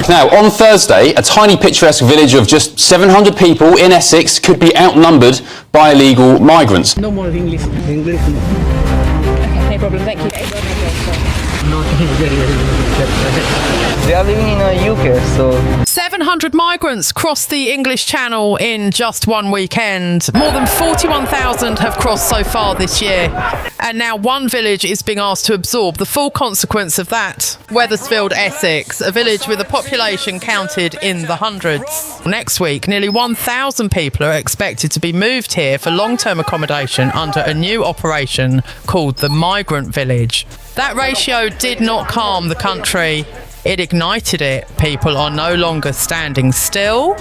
back. Now, on Thursday, a tiny picturesque village of just 700 people in Essex could be outnumbered by illegal migrants. No more English. English, no. Okay, no problem, thank you. They are living in the UK, so... 700 migrants crossed the English Channel in just one weekend. More than 41,000 have crossed so far this year. And now one village is being asked to absorb the full consequence of that. Wethersfield, Essex, a village with a population counted in the hundreds. Next week, nearly 1,000 people are expected to be moved here for long-term accommodation under a new operation called the Migrant Village. That ratio did not calm the country. It ignited it. People are no longer standing still.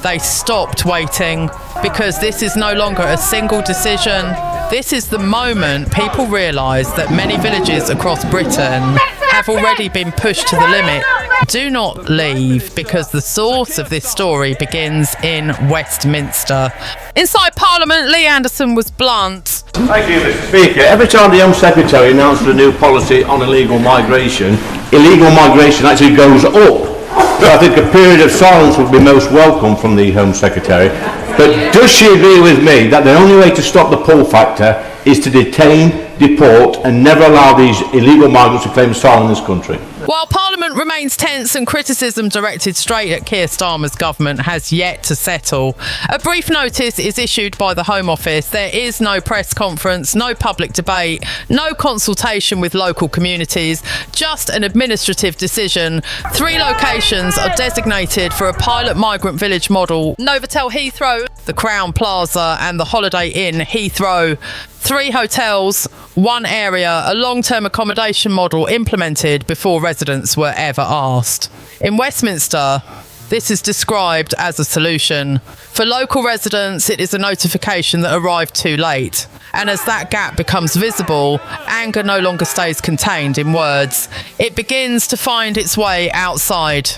They stopped waiting because this is no longer a single decision. This is the moment people realise that many villages across Britain have already been pushed to the limit. Do not leave, because the source of this story begins in Westminster. Inside Parliament, Lee Anderson was blunt. Thank you, Mr. Speaker. Every time the Home Secretary announces a new policy on illegal migration actually goes up. So I think a period of silence would be most welcome from the Home Secretary. But does she agree with me that the only way to stop the pull factor is to detain, deport and never allow these illegal migrants to claim asylum in this country? While Parliament remains tense and criticism directed straight at Keir Starmer's government has yet to settle, a brief notice is issued by the Home Office. There is no press conference, no public debate, no consultation with local communities, just an administrative decision. 3 locations are designated for a pilot migrant village model: Novotel Heathrow, the Crown Plaza and the Holiday Inn Heathrow. 3 hotels, 1 area, a long-term accommodation model implemented before residents were ever asked. In Westminster, this is described as a solution. For local residents, it is a notification that arrived too late. And as that gap becomes visible, anger no longer stays contained in words. It begins to find its way outside.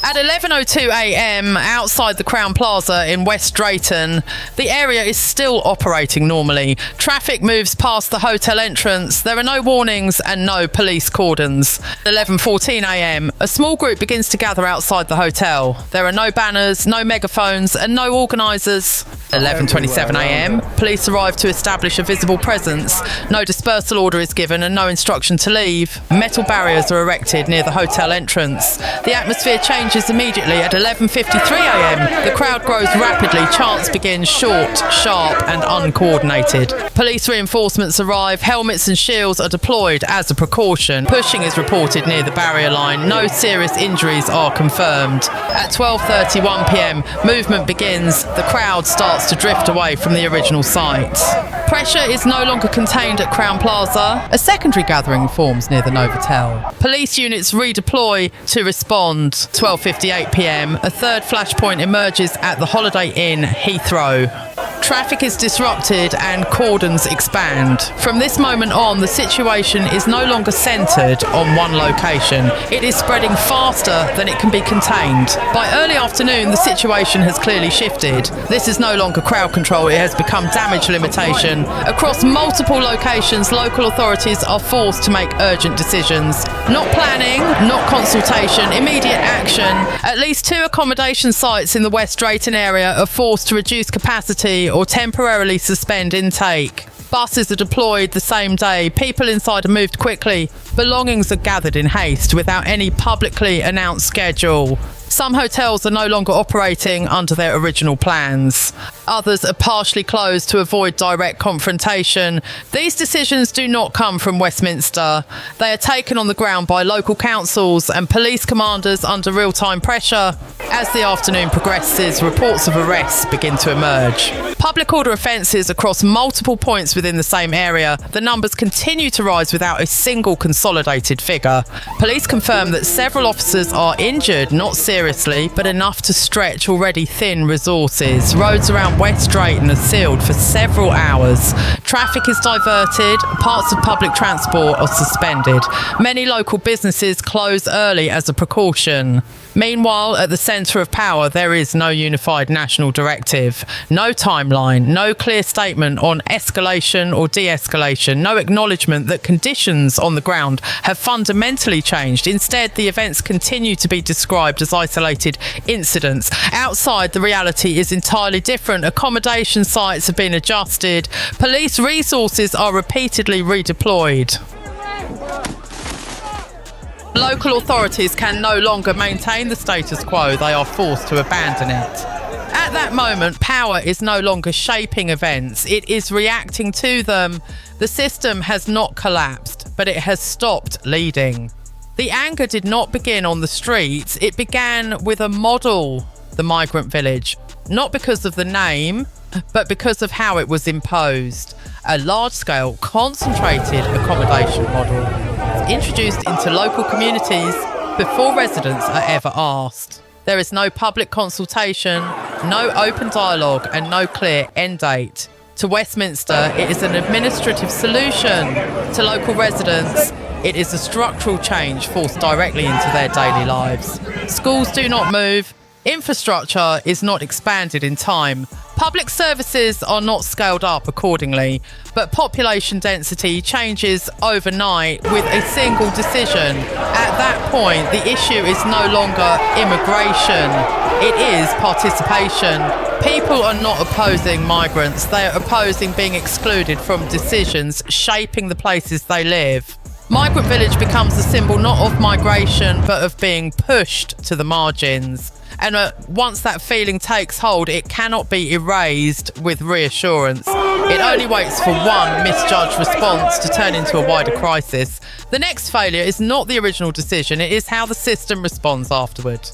At 11:02 a.m, outside the Crown Plaza in West Drayton, the area is still operating normally. Traffic moves past the hotel entrance. There are no warnings and no police cordons. At 11:14 a.m, a small group begins to gather outside the hotel. There are no banners, no megaphones and no organisers. At 11:27 a.m, police arrive to establish a visible presence. No dispersal order is given and no instruction to leave. Metal barriers are erected near the hotel entrance. The atmosphere changes immediately at 11:53 a.m. The crowd grows rapidly. Chants begin short, sharp and uncoordinated. Police reinforcements arrive. Helmets and shields are deployed as a precaution. Pushing is reported near the barrier line. No serious injuries are confirmed. At 12:31 p.m, movement begins. The crowd starts to drift away from the original site. Pressure is no longer contained at Crown Plaza. A secondary gathering forms near the Novotel. Police units redeploy to respond. 12:58 p.m, a third flashpoint emerges at the Holiday Inn Heathrow. Traffic is disrupted and cordons expand. From this moment on, the situation is no longer centred on one location. It is spreading faster than it can be contained. By early afternoon, the situation has clearly shifted. This is no longer crowd control, it has become damage limitation. Across multiple locations, local authorities are forced to make urgent decisions. Not planning, not consultation, immediate action. At least 2 accommodation sites in the West Drayton area are forced to reduce capacity or temporarily suspend intake. Buses are deployed the same day. People inside are moved quickly. Belongings are gathered in haste without any publicly announced schedule. Some hotels are no longer operating under their original plans. Others are partially closed to avoid direct confrontation. These decisions do not come from Westminster. They are taken on the ground by local councils and police commanders under real-time pressure. As the afternoon progresses, reports of arrests begin to emerge. Public order offences across multiple points within the same area. The numbers continue to rise without a single consolidated figure. Police confirm that several officers are injured, not seriously, but enough to stretch already thin resources. Roads around West Drayton are sealed for several hours. Traffic is diverted. Parts of public transport are suspended. Many local businesses close early as a precaution. Meanwhile, at the centre of power, there is no unified national directive, no timeline, no clear statement on escalation or de-escalation, no acknowledgement that conditions on the ground have fundamentally changed. Instead, the events continue to be described as isolated isolated incidents. Outside, the reality is entirely different. Accommodation sites have been adjusted. Police resources are repeatedly redeployed. Local authorities can no longer maintain the status quo. They are forced to abandon it. At that moment, power is no longer shaping events. It is reacting to them. The system has not collapsed, but it has stopped leading. The anger did not begin on the streets. It began with a model, the Migrant Village, not because of the name, but because of how it was imposed. A large-scale, concentrated accommodation model introduced into local communities before residents are ever asked. There is no public consultation, no open dialogue, and no clear end date. To Westminster, it is an administrative solution. To local residents, it is a structural change forced directly into their daily lives. Schools do not move. Infrastructure is not expanded in time. Public services are not scaled up accordingly, but population density changes overnight with a single decision. At that point, the issue is no longer immigration, it is participation. People are not opposing migrants, they are opposing being excluded from decisions shaping the places they live. Migrant Village becomes a symbol not of migration, but of being pushed to the margins. And once that feeling takes hold, it cannot be erased with reassurance. It only waits for one misjudged response to turn into a wider crisis. The next failure is not the original decision, it is how the system responds afterward.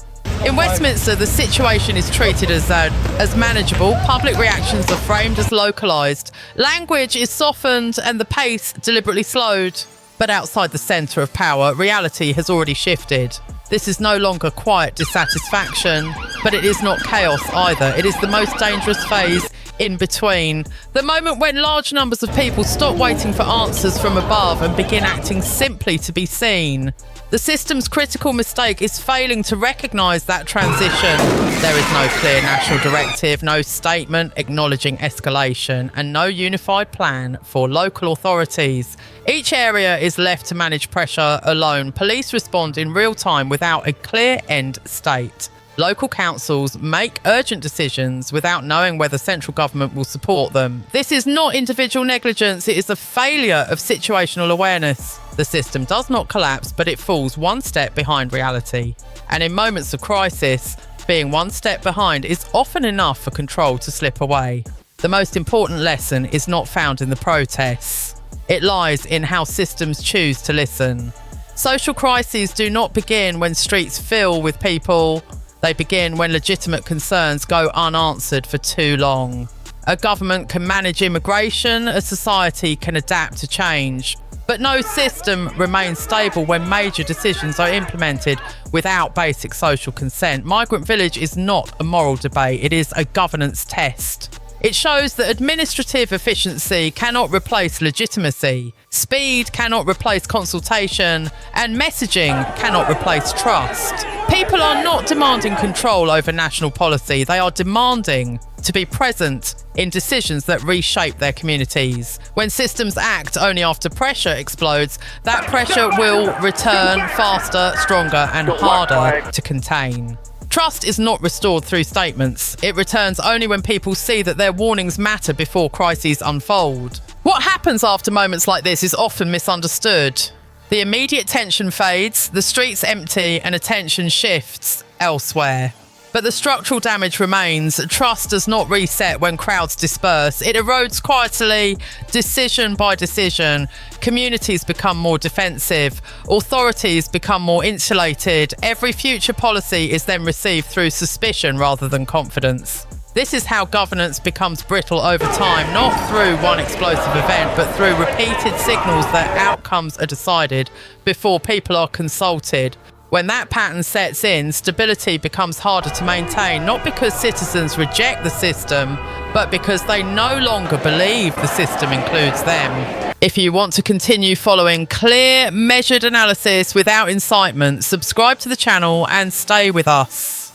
In Westminster, the situation is treated as manageable. Public reactions are framed as localised. Language is softened and the pace deliberately slowed. But outside the centre of power, reality has already shifted. This is no longer quiet dissatisfaction, but it is not chaos either. It is the most dangerous phase in between. The moment when large numbers of people stop waiting for answers from above and begin acting simply to be seen. The system's critical mistake is failing to recognise that transition. There is no clear national directive, no statement acknowledging escalation, and no unified plan for local authorities. Each area is left to manage pressure alone. Police respond in real time without a clear end state. Local councils make urgent decisions without knowing whether central government will support them. This is not individual negligence, it is a failure of situational awareness. The system does not collapse, but it falls one step behind reality. And in moments of crisis, being one step behind is often enough for control to slip away. The most important lesson is not found in the protests. It lies in how systems choose to listen. Social crises do not begin when streets fill with people. They begin when legitimate concerns go unanswered for too long. A government can manage immigration, a society can adapt to change. But no system remains stable when major decisions are implemented without basic social consent. Migrant Village is not a moral debate, it is a governance test. It shows that administrative efficiency cannot replace legitimacy, speed cannot replace consultation, and messaging cannot replace trust. People are not demanding control over national policy, they are demanding to be present in decisions that reshape their communities. When systems act only after pressure explodes, that pressure will return faster, stronger, and harder to contain. Trust is not restored through statements. It returns only when people see that their warnings matter before crises unfold. What happens after moments like this is often misunderstood. The immediate tension fades, the streets empty, and attention shifts elsewhere. But the structural damage remains. Trust does not reset when crowds disperse. It erodes quietly, decision by decision. Communities become more defensive. Authorities become more insulated. Every future policy is then received through suspicion rather than confidence. This is how governance becomes brittle over time, not through one explosive event, but through repeated signals that outcomes are decided before people are consulted. When that pattern sets in, stability becomes harder to maintain, not because citizens reject the system, but because they no longer believe the system includes them. If you want to continue following clear, measured analysis without incitement, subscribe to the channel and stay with us.